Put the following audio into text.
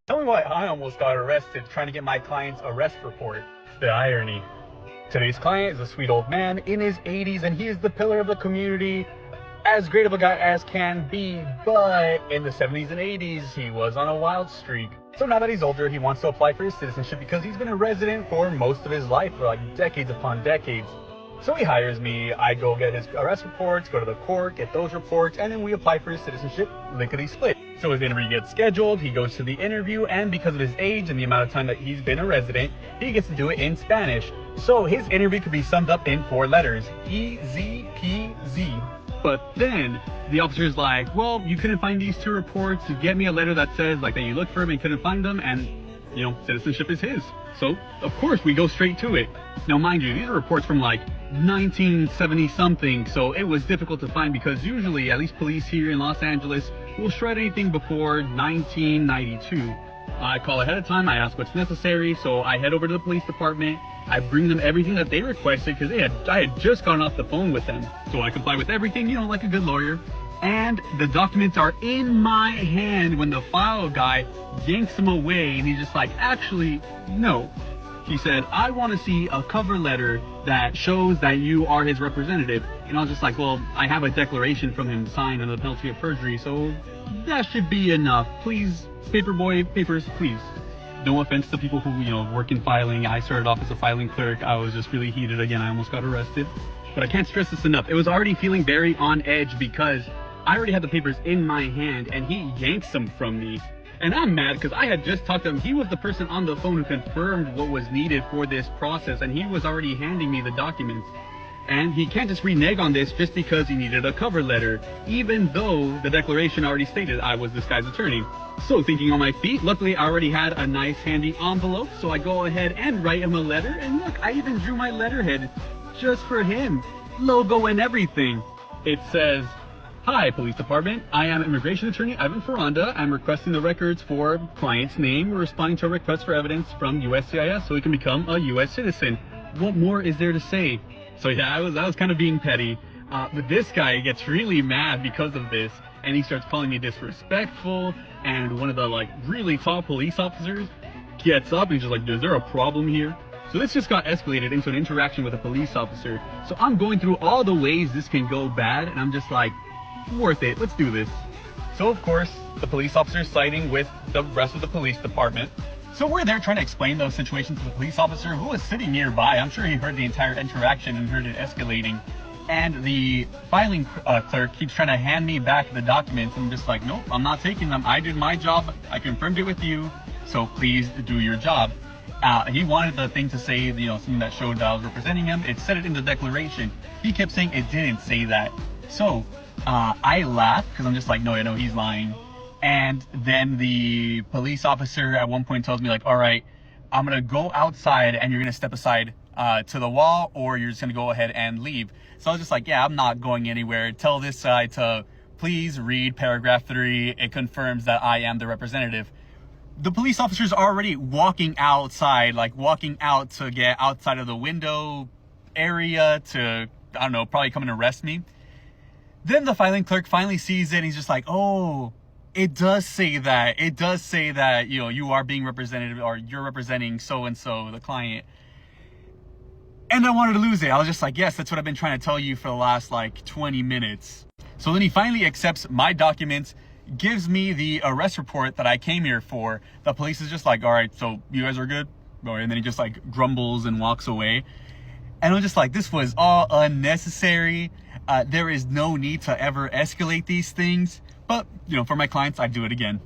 Tell me why I almost got arrested trying to get my client's arrest report. The irony. Today's client is a sweet old man in his 80s and he is the pillar of the community, as great of a guy as can be, but in the 70s and 80s he was on a wild streak. So now that he's older, he wants to apply for his citizenship because he's been a resident for most of his life, for like decades upon decades. So he hires me, I go get his arrest reports, go to the court, get those reports, and then we apply for his citizenship, lickety split. So his interview gets scheduled, he goes to the interview, and because of his age and the amount of time that he's been a resident, he gets to do it in Spanish. So his interview could be summed up in 4 letters, E-Z-P-Z. But then the officer's like, well, you couldn't find these 2 reports, you get me a letter that says like that you looked for them and couldn't find them, and you know, citizenship is his. So of course we go straight to it. Now mind you, these are reports from like 1970 something, so it was difficult to find because usually, at least police here in Los Angeles, will shred anything before 1992. I call ahead of time, I ask what's necessary, so I head over to the police department, I bring them everything that they requested because I had just gotten off the phone with them. So I comply with everything, you know, like a good lawyer. And the documents are in my hand when the file guy yanks them away and he's just like, actually, no. He said, I want to see a cover letter that shows that you are his representative. And I was just like, well, I have a declaration from him signed under the penalty of perjury, so that should be enough. Please, paperboy, papers, please. No offense to people who, you know, work in filing. I started off as a filing clerk. I was just really heated again. I almost got arrested. But I can't stress this enough. It was already feeling very on edge because I already had the papers in my hand and he yanks them from me. And I'm mad because I had just talked to him. He was the person on the phone who confirmed what was needed for this process, and he was already handing me the documents. And he can't just renege on this just because he needed a cover letter, even though the declaration already stated I was this guy's attorney. So thinking on my feet, luckily I already had a nice handy envelope, so I go ahead and write him a letter. And look, I even drew my letterhead just for him, logo and everything. It says, "Hi, Police Department. I am Immigration Attorney Ivan Ferranda. I'm requesting the records for client's name. We're responding to a request for evidence from USCIS so he can become a US citizen. What more is there to say?" So yeah, I was kind of being petty. But this guy gets really mad because of this, and he starts calling me disrespectful, and one of the like really top police officers gets up and he's just like, "Is there a problem here?" So this just got escalated into an interaction with a police officer. So I'm going through all the ways this can go bad, and I'm just like, worth it, let's do this. So of course, the police officer is siding with the rest of the police department. So we're there trying to explain those situations to the police officer who was sitting nearby. I'm sure he heard the entire interaction and heard it escalating. And the filing clerk keeps trying to hand me back the documents. I'm just like, nope, I'm not taking them. I did my job. I confirmed it with you. So please do your job. He wanted the thing to say, you know, something that showed that I was representing him. It said it in the declaration. He kept saying it didn't say that. So I laughed because I'm just like, no, you know, he's lying. And then the police officer at one point tells me like, all right, I'm going to go outside and you're going to step aside to the wall, or you're just going to go ahead and leave. So I was just like, yeah, I'm not going anywhere. Tell this guy to please read paragraph 3. It confirms that I am the representative. The police officer's already walking outside, like walking out to get outside of the window area to, I don't know, probably come and arrest me. Then the filing clerk finally sees it and he's just like, oh, it does say that. It does say that, you know, you are being represented, or you're representing so-and-so, the client. And I wanted to lose it. I was just like, yes, that's what I've been trying to tell you for the last like 20 minutes. So then he finally accepts my documents, gives me the arrest report that I came here for. The police is just like, all right, so you guys are good? And then he just like grumbles and walks away. And I'm just like, this was all unnecessary. There is no need to ever escalate these things. But, you know, for my clients, I do it again.